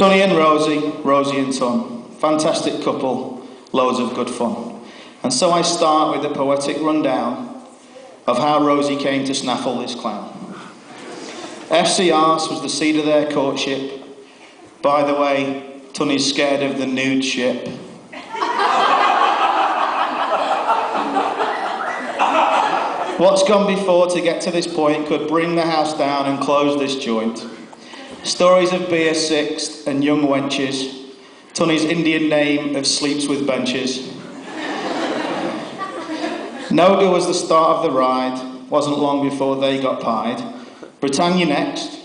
Tunny and Rosie, Rosie and Tun. Fantastic couple, loads of good fun. And so I start with a poetic rundown of how Rosie came to snaffle this clown. FC Arse was the seed of their courtship. By the way, Tunny's scared of the nude ship. What's gone before to get to this point could bring the house down and close this joint. Stories of beer sixth and young wenches. Tunny's Indian name of sleeps with benches. Noga was the start of the ride. Wasn't long before they got pied. Britannia next.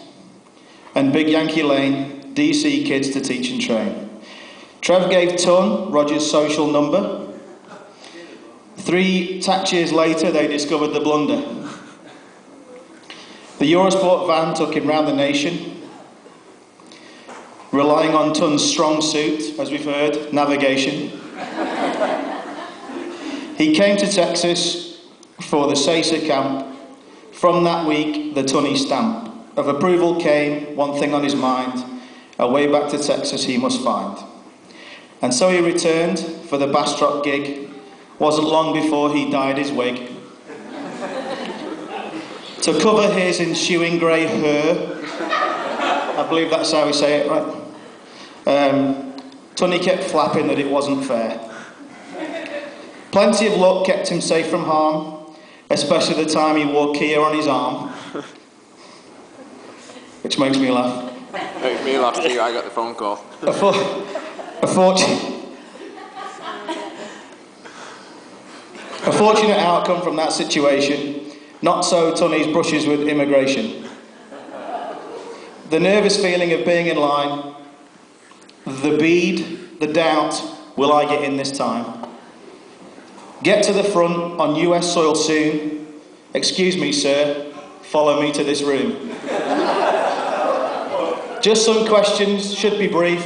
And Big Yankee Lane, DC kids to teach and train. Trev gave Tun Roger's social number. 3 tax years later, they discovered the blunder. The Eurosport van took him round the nation, relying on Tun's strong suit, as we've heard, navigation. He came to Texas for the Sasa camp. From that week, the Tunny stamp of approval came, one thing on his mind, a way back to Texas he must find. And so he returned for the Bastrop gig. Wasn't long before he dyed his wig. To cover his ensuing grey hair, I believe that's how we say it, right? Tunny kept flapping that it wasn't fair. Plenty of luck kept him safe from harm, especially the time he wore Kia on his arm. Which makes me laugh. Makes me laugh too, I got the phone call. A fortunate outcome from that situation, not so Tunny's brushes with immigration. The nervous feeling of being in line, the bead, the doubt, will I get in this time? Get to the front on US soil soon. Excuse me, sir, follow me to this room. Just some questions, should be brief,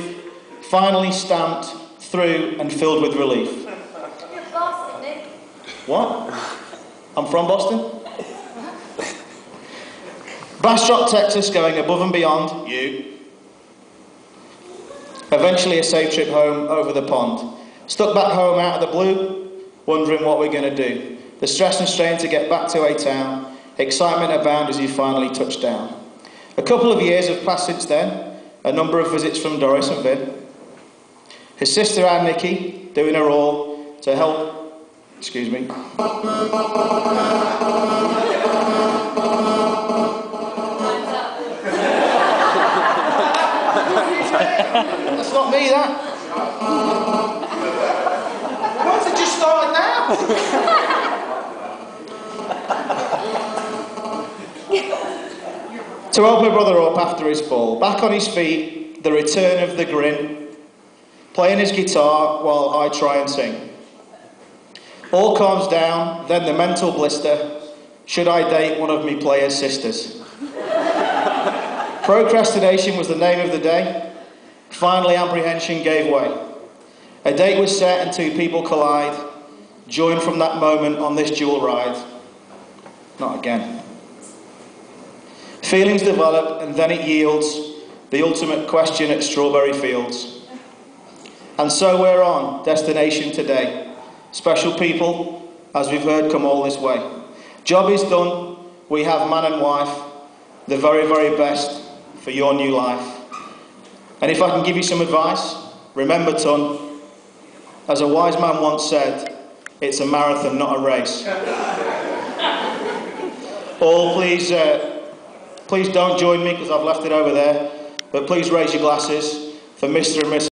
finally stamped, through and filled with relief. What? I'm from Boston? Bastrop, Texas, going above and beyond. You. Eventually a safe trip home over the pond. Stuck back home out of the blue, wondering what we're going to do. The stress and strain to get back to a town. Excitement abound as you finally touch down. A couple of years have passed since then. A number of visits from Doris and Vin. His sister Anne Nikki, doing her all to help. Excuse me. That's not me, that. Why does it just start now? To help my brother up after his fall, back on his feet, the return of the grin, playing his guitar while I try and sing. All calms down, then the mental blister. Should I date one of me player's sisters? Procrastination was the name of the day. Finally, apprehension gave way. A date was set and 2 people collide. Joined from that moment on this dual ride. Not again. Feelings develop and then it yields the ultimate question at Strawberry Fields. And so we're on, destination today. Special people, as we've heard, come all this way. Job is done, we have man and wife, the very, very best for your new life. And if I can give you some advice, remember, Tun, as a wise man once said, it's a marathon, not a race. All please don't join me because I've left it over there, but please raise your glasses for Mr. and Mrs.